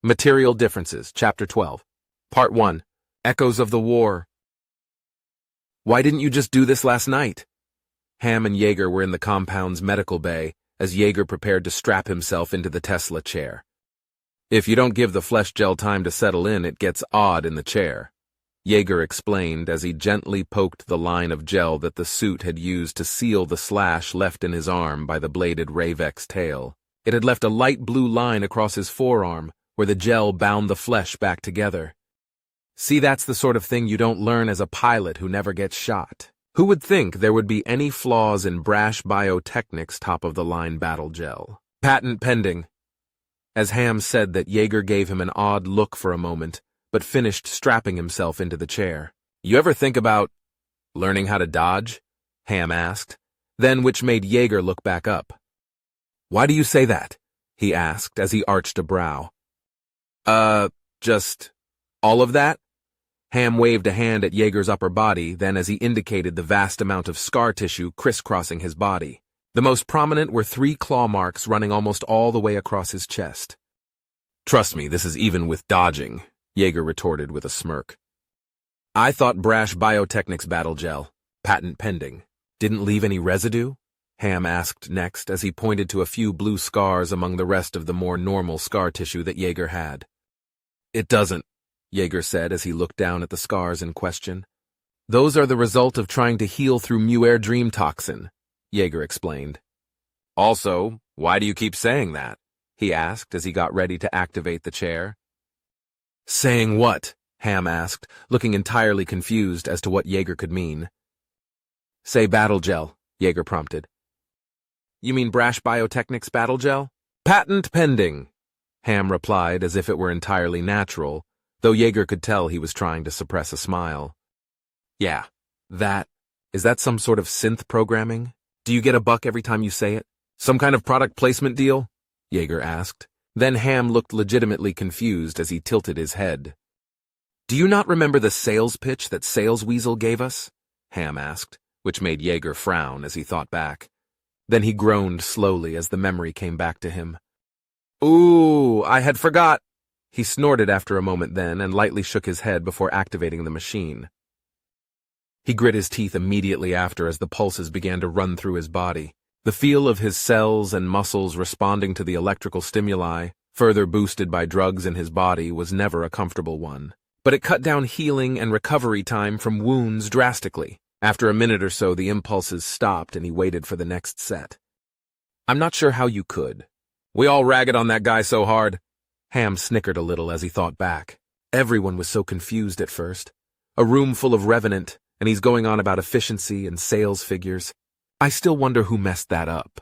Material Differences, Chapter 12. Part 1. Echoes of the War. Why didn't you just do this last night? Ham and Yeager were in the compound's medical bay as Yeager prepared to strap himself into the Tesla chair. If you don't give the flesh gel time to settle in, it gets odd in the chair, Yeager explained as he gently poked the line of gel that the suit had used to seal the slash left in his arm by the bladed Ravek's tail. It had left a light blue line across his forearm, where the gel bound the flesh back together. See, that's the sort of thing you don't learn as a pilot who never gets shot. Who would think there would be any flaws in Brash Biotechnic's top-of-the-line battle gel? Patent pending. As Ham said that, Yeager gave him an odd look for a moment, but finished strapping himself into the chair. You ever think about learning how to dodge? Ham asked, then which made Yeager look back up. Why do you say that? He asked as he arched a brow. Just all of that? Ham waved a hand at Yeager's upper body, then as he indicated the vast amount of scar tissue crisscrossing his body. The most prominent were 3 claw marks running almost all the way across his chest. Trust me, this is even with dodging, Yeager retorted with a smirk. I thought Brash Biotechnic's battle gel, patent pending, didn't leave any residue? Ham asked next as he pointed to a few blue scars among the rest of the more normal scar tissue that Yeager had. It doesn't, Yeager said as he looked down at the scars in question. Those are the result of trying to heal through Muir dream toxin, Yeager explained. Also, why do you keep saying that? He asked as he got ready to activate the chair. Saying what? Ham asked, looking entirely confused as to what Yeager could mean. Say battle gel, Yeager prompted. You mean Brash Biotechnic's battle gel? Patent pending, Ham replied as if it were entirely natural, though Yeager could tell he was trying to suppress a smile. Yeah, that. Is that some sort of synth programming? Do you get a buck every time you say it? Some kind of product placement deal? Yeager asked. Then Ham looked legitimately confused as he tilted his head. Do you not remember the sales pitch that Sales Weasel gave us? Ham asked, which made Yeager frown as he thought back. Then he groaned slowly as the memory came back to him. Ooh, I had forgot. He snorted after a moment then and lightly shook his head before activating the machine. He grit his teeth immediately after as the pulses began to run through his body. The feel of his cells and muscles responding to the electrical stimuli, further boosted by drugs in his body, was never a comfortable one. But it cut down healing and recovery time from wounds drastically. After a minute or so, the impulses stopped and he waited for the next set. I'm not sure how you could. We all ragged on that guy so hard. Ham snickered a little as he thought back. Everyone was so confused at first. A room full of Revenant, and he's going on about efficiency and sales figures. I still wonder who messed that up.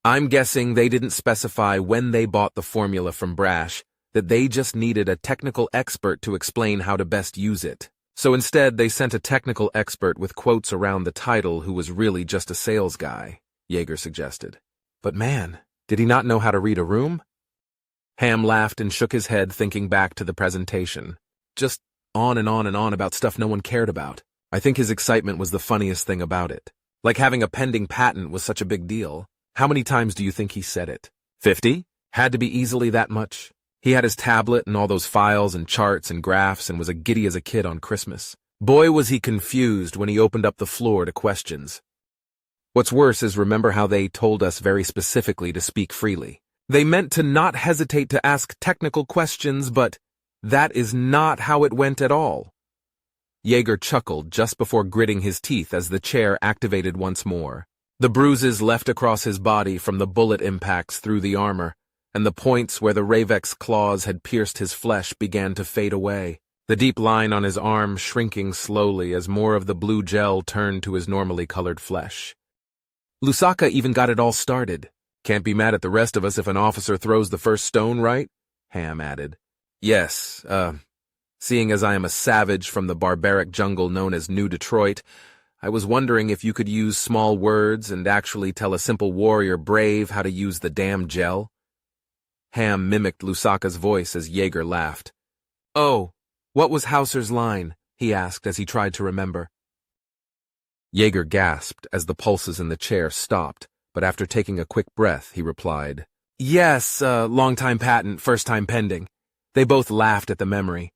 I'm guessing they didn't specify when they bought the formula from Brash, that they just needed a technical expert to explain how to best use it. So instead, they sent a technical expert with quotes around the title who was really just a sales guy, Yeager suggested. But man, did he not know how to read a room? Ham laughed and shook his head, thinking back to the presentation. Just on and on and on about stuff no one cared about. I think his excitement was the funniest thing about it. Like having a pending patent was such a big deal. How many times do you think he said it? 50? Had to be easily that much. He had his tablet and all those files and charts and graphs and was as giddy as a kid on Christmas. Boy, was he confused when he opened up the floor to questions. What's worse is remember how they told us very specifically to speak freely. They meant to not hesitate to ask technical questions, but that is not how it went at all. Yeager chuckled just before gritting his teeth as the chair activated once more. The bruises left across his body from the bullet impacts through the armor, and the points where the Ravek's claws had pierced his flesh began to fade away, the deep line on his arm shrinking slowly as more of the blue gel turned to his normally colored flesh. Lusaka even got it all started. Can't be mad at the rest of us if an officer throws the first stone, right? Ham added. Yes, seeing as I am a savage from the barbaric jungle known as New Detroit, I was wondering if you could use small words and actually tell a simple warrior brave how to use the damn gel. Ham mimicked Lusaka's voice as Yeager laughed. Oh, what was Hauser's line? He asked as he tried to remember. Yeager gasped as the pulses in the chair stopped, but after taking a quick breath, he replied, Yes, long-time patent, first-time pending. They both laughed at the memory.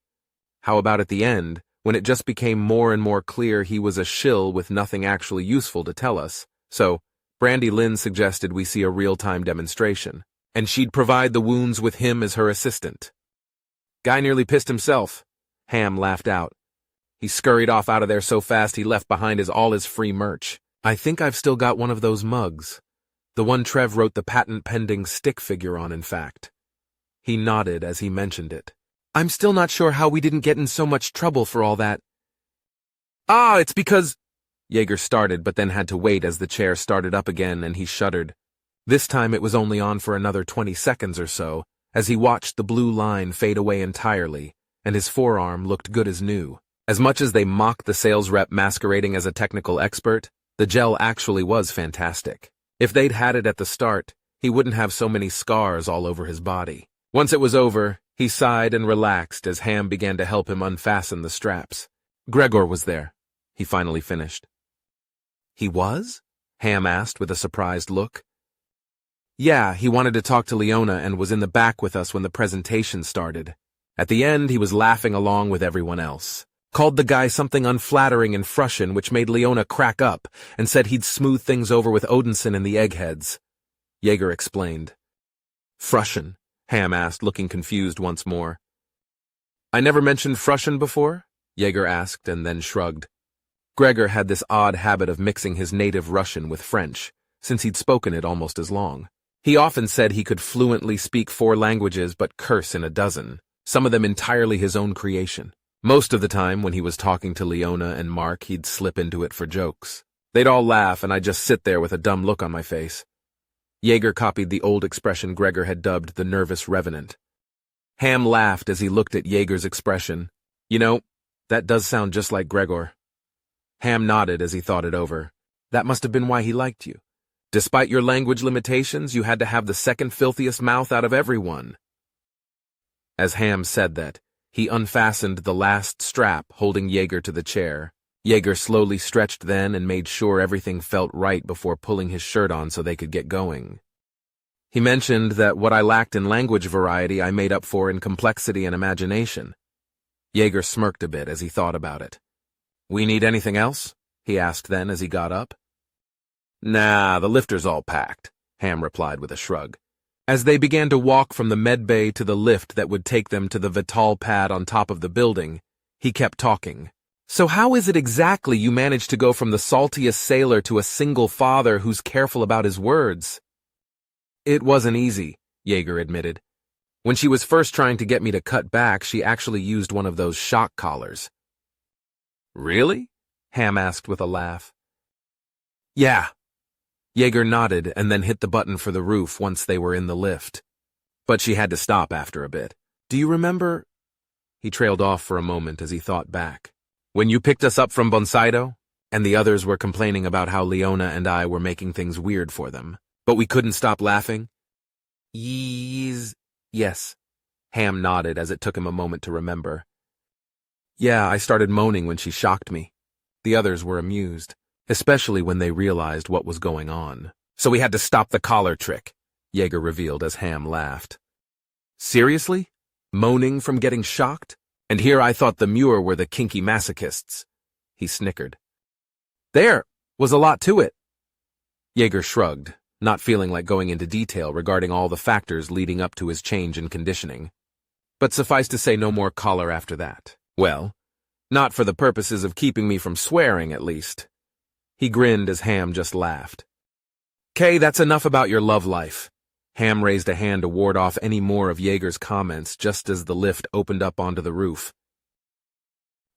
How about at the end, when it just became more and more clear he was a shill with nothing actually useful to tell us? So, Brandy Lynn suggested we see a real-time demonstration, and she'd provide the wounds with him as her assistant. Guy nearly pissed himself. Ham laughed out. He scurried off out of there so fast he left behind all his free merch. I think I've still got one of those mugs. The one Trev wrote the patent-pending stick figure on, in fact. He nodded as he mentioned it. I'm still not sure how we didn't get in so much trouble for all that. Ah, it's because... Yeager started, but then had to wait as the chair started up again, and he shuddered. This time it was only on for another 20 seconds or so, as he watched the blue line fade away entirely, and his forearm looked good as new. As much as they mocked the sales rep masquerading as a technical expert, the gel actually was fantastic. If they'd had it at the start, he wouldn't have so many scars all over his body. Once it was over, he sighed and relaxed as Ham began to help him unfasten the straps. Gregor was there. He finally finished. He was? Ham asked with a surprised look. Yeah, he wanted to talk to Leona and was in the back with us when the presentation started. At the end, he was laughing along with everyone else. Called the guy something unflattering in Prussian, which made Leona crack up, and said he'd smooth things over with Odinson and the eggheads. Yeager explained. Prussian? Ham asked, looking confused once more. I never mentioned Prussian before? Yeager asked and then shrugged. Gregor had this odd habit of mixing his native Russian with French, since he'd spoken it almost as long. He often said he could fluently speak 4 languages but curse in a dozen, some of them entirely his own creation. Most of the time, when he was talking to Leona and Mark, he'd slip into it for jokes. They'd all laugh, and I'd just sit there with a dumb look on my face. Yeager copied the old expression Gregor had dubbed the nervous revenant. Ham laughed as he looked at Yeager's expression. You know, that does sound just like Gregor. Ham nodded as he thought it over. That must have been why he liked you. Despite your language limitations, you had to have the second filthiest mouth out of everyone. As Ham said that, he unfastened the last strap holding Yeager to the chair. Yeager slowly stretched then and made sure everything felt right before pulling his shirt on so they could get going. He mentioned that what I lacked in language variety I made up for in complexity and imagination. Yeager smirked a bit as he thought about it. We need anything else? He asked then as he got up. Nah, the lifter's all packed, Ham replied with a shrug. As they began to walk from the med bay to the lift that would take them to the Vital pad on top of the building, he kept talking. So how is it exactly you managed to go from the saltiest sailor to a single father who's careful about his words? It wasn't easy, Yeager admitted. When she was first trying to get me to cut back, she actually used one of those shock collars. Really? Ham asked with a laugh. Yeah. Yeager nodded and then hit the button for the roof once they were in the lift. But she had to stop after a bit. Do you remember? He trailed off for a moment as he thought back. When you picked us up from Bonsaido, and the others were complaining about how Leona and I were making things weird for them, but we couldn't stop laughing? Yes. Ham nodded as it took him a moment to remember. Yeah, I started moaning when she shocked me. The others were amused, especially when they realized what was going on. So we had to stop the collar trick, Yeager revealed as Ham laughed. Seriously? Moaning from getting shocked? And here I thought the Muir were the kinky masochists. He snickered. There was a lot to it. Yeager shrugged, not feeling like going into detail regarding all the factors leading up to his change in conditioning. But suffice to say no more collar after that. Well, not for the purposes of keeping me from swearing, at least. He grinned as Ham just laughed. Kay, that's enough about your love life. Ham raised a hand to ward off any more of Yeager's comments just as the lift opened up onto the roof.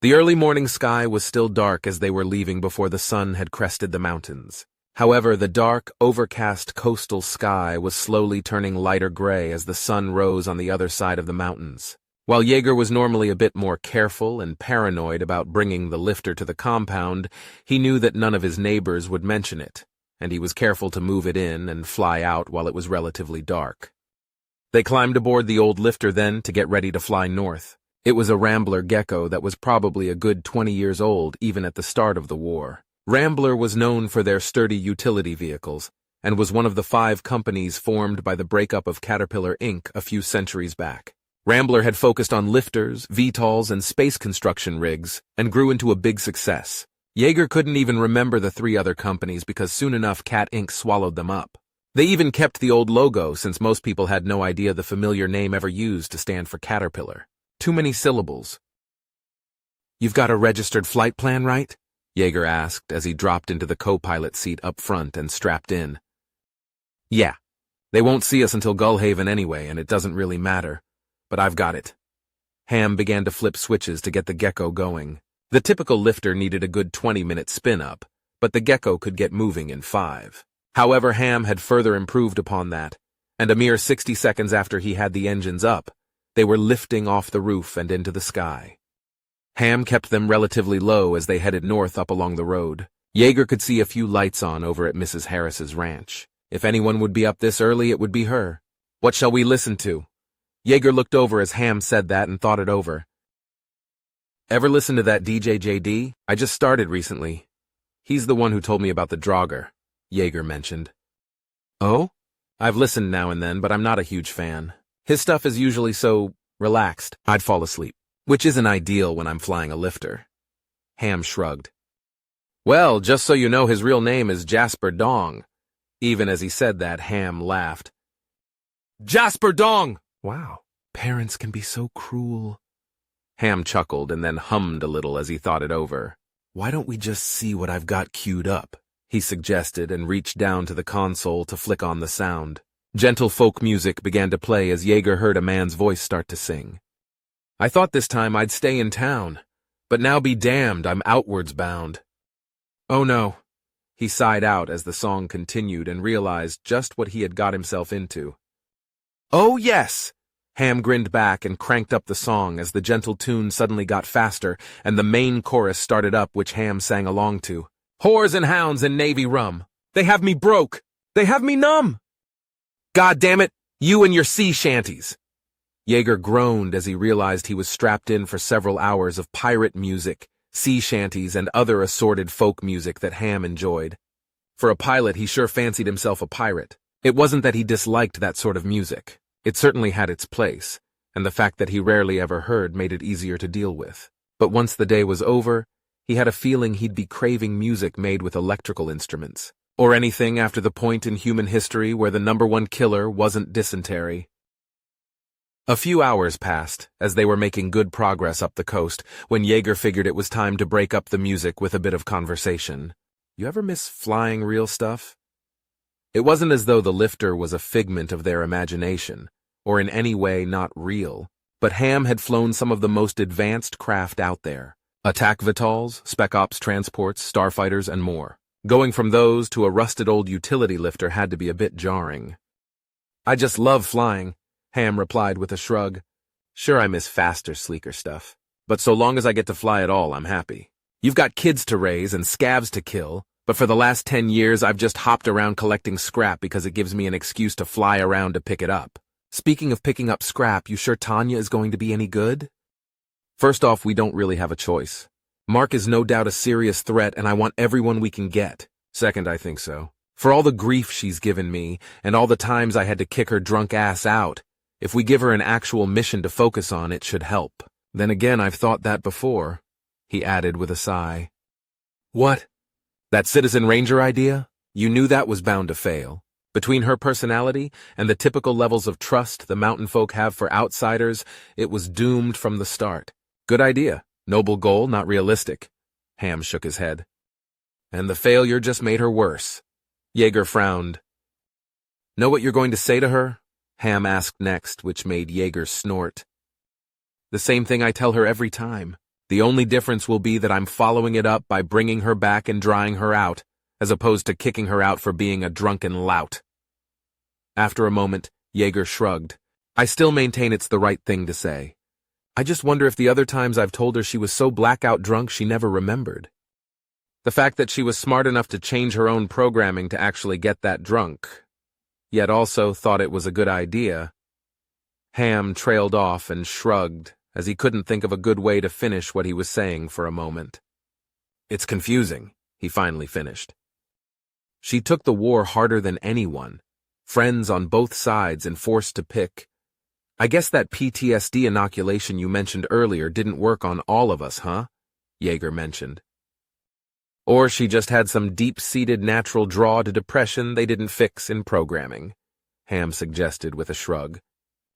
The early morning sky was still dark as they were leaving before the sun had crested the mountains. However, the dark, overcast coastal sky was slowly turning lighter gray as the sun rose on the other side of the mountains. While Yeager was normally a bit more careful and paranoid about bringing the lifter to the compound, he knew that none of his neighbors would mention it, and he was careful to move it in and fly out while it was relatively dark. They climbed aboard the old lifter then to get ready to fly north. It was a Rambler Gecko that was probably a good 20 years old even at the start of the war. Rambler was known for their sturdy utility vehicles, and was one of the 5 companies formed by the breakup of Caterpillar Inc. a few centuries back. Rambler had focused on lifters, VTOLs, and space construction rigs, and grew into a big success. Yeager couldn't even remember the 3 other companies because soon enough Cat Inc. swallowed them up. They even kept the old logo since most people had no idea the familiar name ever used to stand for Caterpillar. Too many syllables. "You've got a registered flight plan, right?" Yeager asked as he dropped into the co-pilot seat up front and strapped in. "Yeah. They won't see us until Gullhaven anyway, and it doesn't really matter. But I've got it." Ham began to flip switches to get the Gecko going. The typical lifter needed a good 20-minute spin-up, but the Gecko could get moving in 5. However, Ham had further improved upon that, and a mere 60 seconds after he had the engines up, they were lifting off the roof and into the sky. Ham kept them relatively low as they headed north up along the road. Yeager could see a few lights on over at Mrs. Harris's ranch. If anyone would be up this early, it would be her. "What shall we listen to?" Yeager looked over as Ham said that and thought it over. "Ever listen to that DJ JD? I just started recently. He's the one who told me about the Draugr," Yeager mentioned. "Oh? I've listened now and then, but I'm not a huge fan. His stuff is usually so relaxed, I'd fall asleep, which isn't ideal when I'm flying a lifter." Ham shrugged. "Well, just so you know, his real name is Jasper Dong." Even as he said that, Ham laughed. "Jasper Dong! Wow, parents can be so cruel." Ham chuckled and then hummed a little as he thought it over. "Why don't we just see what I've got queued up?" he suggested and reached down to the console to flick on the sound. Gentle folk music began to play as Yeager heard a man's voice start to sing. "I thought this time I'd stay in town, but now be damned, I'm outwards bound." "Oh no," he sighed out as the song continued and realized just what he had got himself into. "Oh yes!" Ham grinned back and cranked up the song as the gentle tune suddenly got faster and the main chorus started up, which Ham sang along to. "Whores and hounds and Navy rum. They have me broke. They have me numb. God damn it, you and your sea shanties." Yeager groaned as he realized he was strapped in for several hours of pirate music, sea shanties, and other assorted folk music that Ham enjoyed. For a pilot, he sure fancied himself a pirate. It wasn't that he disliked that sort of music. It certainly had its place, and the fact that he rarely ever heard made it easier to deal with. But once the day was over, he had a feeling he'd be craving music made with electrical instruments, or anything after the point in human history where the #1 killer wasn't dysentery. A few hours passed as they were making good progress up the coast when Yeager figured it was time to break up the music with a bit of conversation. "You ever miss flying real stuff?" It wasn't as though the lifter was a figment of their imagination, or in any way not real, but Ham had flown some of the most advanced craft out there. Attack VTOLs, Spec Ops transports, starfighters, and more. Going from those to a rusted old utility lifter had to be a bit jarring. "I just love flying," Ham replied with a shrug. "Sure, I miss faster, sleeker stuff, but so long as I get to fly at all, I'm happy. You've got kids to raise and scavs to kill, but for the last 10 years I've just hopped around collecting scrap because it gives me an excuse to fly around to pick it up. Speaking of picking up scrap, you sure Tanya is going to be any good?" "First off, we don't really have a choice. Mark is no doubt a serious threat and I want everyone we can get. Second, I think so. For all the grief she's given me, and all the times I had to kick her drunk ass out, if we give her an actual mission to focus on, it should help. Then again, I've thought that before," he added with a sigh. "What? That citizen ranger idea? You knew that was bound to fail. Between her personality and the typical levels of trust the mountain folk have for outsiders, it was doomed from the start. Good idea. Noble goal, not realistic." Ham shook his head. "And the failure just made her worse." Yeager frowned. "Know what you're going to say to her?" Ham asked next, which made Yeager snort. "The same thing I tell her every time. The only difference will be that I'm following it up by bringing her back and drying her out, as opposed to kicking her out for being a drunken lout." After a moment, Yeager shrugged. "I still maintain it's the right thing to say. I just wonder if the other times I've told her she was so blackout drunk she never remembered. The fact that she was smart enough to change her own programming to actually get that drunk, yet also thought it was a good idea." Ham trailed off and shrugged, as he couldn't think of a good way to finish what he was saying for a moment. "It's confusing," he finally finished. "She took the war harder than anyone. Friends on both sides and forced to pick. I guess that PTSD inoculation you mentioned earlier didn't work on all of us, huh? Yeager mentioned. Or she just had some deep-seated natural draw to depression they didn't fix in programming, Ham suggested with a shrug.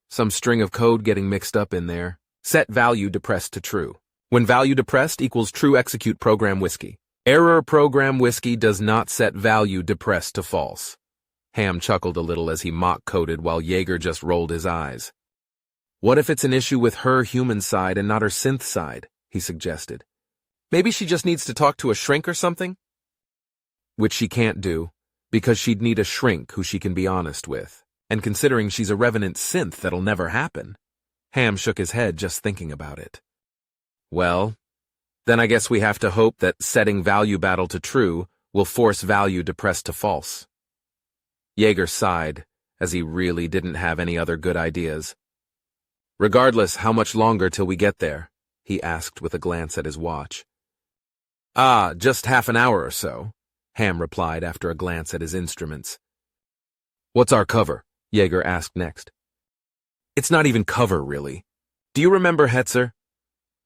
Some string of code getting mixed up in there. Set value depressed to true. When value depressed equals true, execute program whiskey. Error, program whiskey does not set value depressed to false. Ham chuckled a little as he mock-coded while Yeager just rolled his eyes. What if it's an issue with her human side and not her synth side, he suggested. Maybe she just needs to talk to a shrink or something? Which she can't do, because she'd need a shrink who she can be honest with. And considering she's a revenant synth, that'll never happen. Ham shook his head just thinking about it. Well, then I guess we have to hope that setting value battle to true will force value depressed to false. Yeager sighed, as he really didn't have any other good ideas. Regardless, how much longer till we get there? He asked with a glance at his watch. Just half an hour or so, Ham replied after a glance at his instruments. What's our cover? Yeager asked next. It's not even cover, really. Do you remember Hetzer?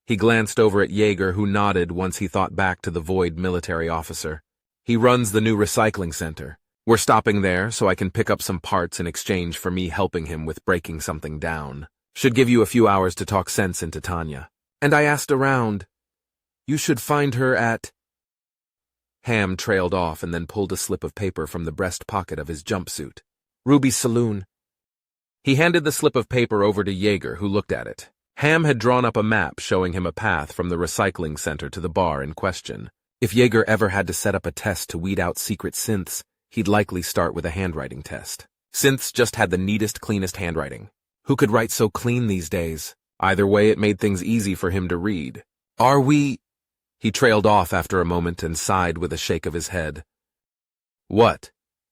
He glanced over at Yeager, who nodded once he thought back to the void military officer. He runs the new recycling center. We're stopping there so I can pick up some parts in exchange for me helping him with breaking something down. Should give you a few hours to talk sense into Tanya. And I asked around. You should find her at... Ham trailed off and then pulled a slip of paper from the breast pocket of his jumpsuit. Ruby's Saloon. He handed the slip of paper over to Yeager, who looked at it. Ham had drawn up a map showing him a path from the recycling center to the bar in question. If Yeager ever had to set up a test to weed out secret synths, he'd likely start with a handwriting test. Synths just had the neatest, cleanest handwriting. Who could write so clean these days? Either way, it made things easy for him to read. Are we... He trailed off after a moment and sighed with a shake of his head. What?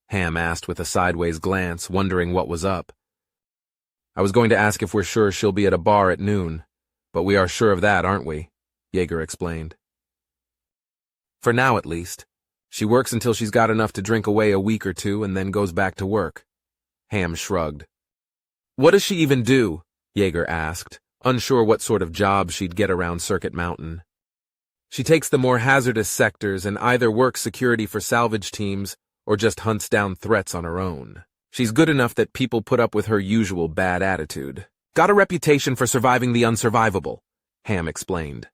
Ham asked with a sideways glance, wondering what was up. I was going to ask if we're sure she'll be at a bar at noon, but we are sure of that, aren't we? Yeager explained. For now, at least. She works until she's got enough to drink away a week or two and then goes back to work. Ham shrugged. What does she even do? Yeager asked, unsure what sort of job she'd get around Circuit Mountain. She takes the more hazardous sectors and either works security for salvage teams or just hunts down threats on her own. She's good enough that people put up with her usual bad attitude. Got a reputation for surviving the unsurvivable, Ham explained.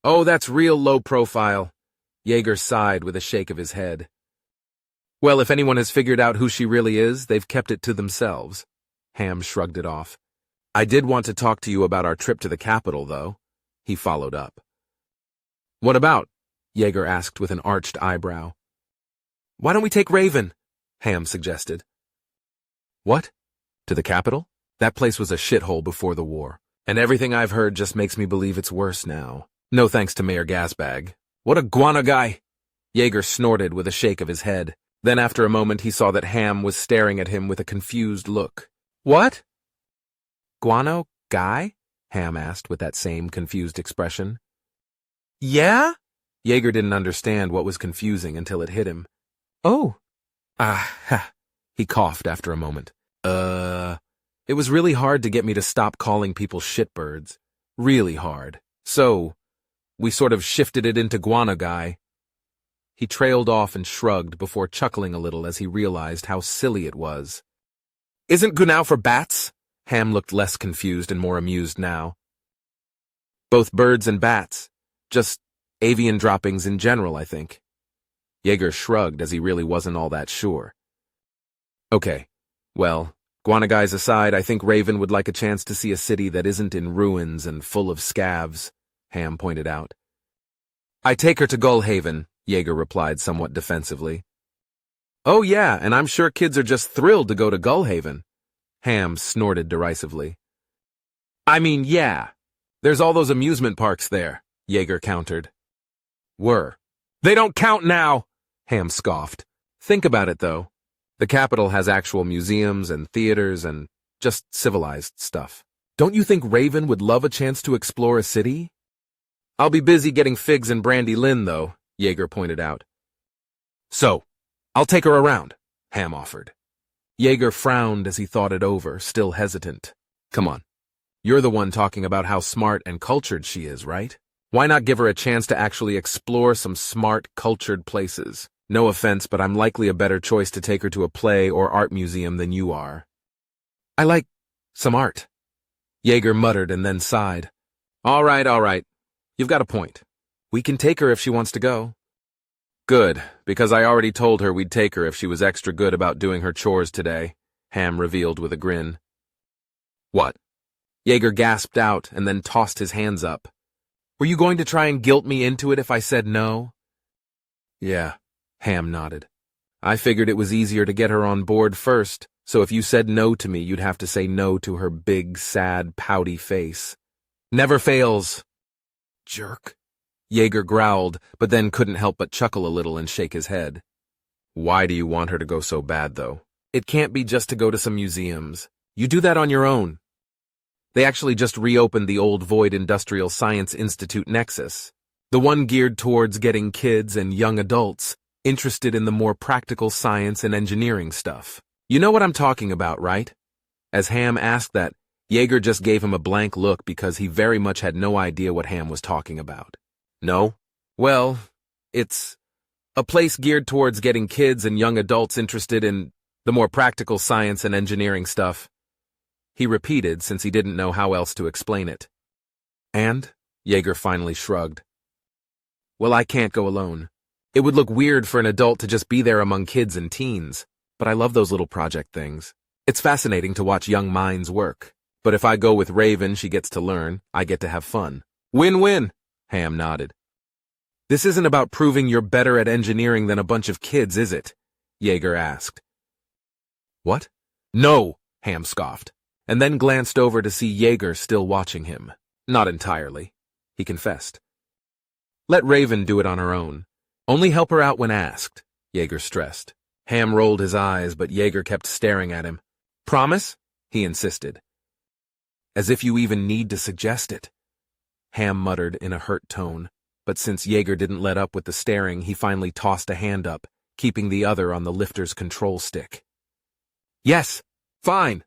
Oh, that's real low profile. Yeager sighed with a shake of his head. Well, if anyone has figured out who she really is, they've kept it to themselves. Ham shrugged it off. I did want to talk to you about our trip to the capital, though. He followed up. What about? Yeager asked with an arched eyebrow. Why don't we take Raven? Ham suggested. What? To the capital? That place was a shithole before the war, and everything I've heard just makes me believe it's worse now. No thanks to Mayor Gasbag. What a guano guy! Yeager snorted with a shake of his head. Then after a moment he saw that Ham was staring at him with a confused look. What? Guano guy? Ham asked with that same confused expression. Yeah? Yeager didn't understand what was confusing until it hit him. Oh. He coughed after a moment. It was really hard to get me to stop calling people shitbirds. Really hard. So, we sort of shifted it into Guano Guy. He trailed off and shrugged before chuckling a little as he realized how silly it was. Isn't Gunao for bats? Ham looked less confused and more amused now. Both birds and bats. Just avian droppings in general, I think. Yeager shrugged as he really wasn't all that sure. Okay, well, Guano Guys aside, I think Raven would like a chance to see a city that isn't in ruins and full of scavs, Ham pointed out. I take her to Gullhaven, Yeager replied somewhat defensively. Oh yeah, and I'm sure kids are just thrilled to go to Gullhaven, Ham snorted derisively. I mean, yeah. There's all those amusement parks there, Yeager countered. Were. They don't count now, Ham scoffed. Think about it, though. The capital has actual museums and theaters and just civilized stuff. Don't you think Raven would love a chance to explore a city? I'll be busy getting figs and Brandy Lynn, though, Yeager pointed out. So, I'll take her around, Ham offered. Yeager frowned as he thought it over, still hesitant. Come on. You're the one talking about how smart and cultured she is, right? Why not give her a chance to actually explore some smart, cultured places? No offense, but I'm likely a better choice to take her to a play or art museum than you are. I like some art. Yeager muttered and then sighed. All right. You've got a point. We can take her if she wants to go. Good, because I already told her we'd take her if she was extra good about doing her chores today, Ham revealed with a grin. What? Yeager gasped out and then tossed his hands up. Were you going to try and guilt me into it if I said no? Yeah, Ham nodded. I figured it was easier to get her on board first, so if you said no to me, you'd have to say no to her big, sad, pouty face. Never fails. Jerk. Yeager growled, but then couldn't help but chuckle a little and shake his head. Why do you want her to go so bad, though? It can't be just to go to some museums. You do that on your own. They actually just reopened the old Void Industrial Science Institute Nexus, the one geared towards getting kids and young adults interested in the more practical science and engineering stuff. You know what I'm talking about, right? As Ham asked that, Yeager just gave him a blank look because he very much had no idea what Ham was talking about. No? Well, it's a place geared towards getting kids and young adults interested in the more practical science and engineering stuff. He repeated since he didn't know how else to explain it. And? Yeager finally shrugged. Well, I can't go alone. It would look weird for an adult to just be there among kids and teens, but I love those little project things. It's fascinating to watch young minds work. But if I go with Raven, she gets to learn, I get to have fun. Win-win, Ham nodded. This isn't about proving you're better at engineering than a bunch of kids, is it? Yeager asked. What? No, Ham scoffed, and then glanced over to see Yeager still watching him. Not entirely, he confessed. Let Raven do it on her own. Only help her out when asked, Yeager stressed. Ham rolled his eyes, but Yeager kept staring at him. Promise? He insisted. As if you even need to suggest it, Ham muttered in a hurt tone, but since Yeager didn't let up with the staring, he finally tossed a hand up, keeping the other on the lifter's control stick. Yes, fine,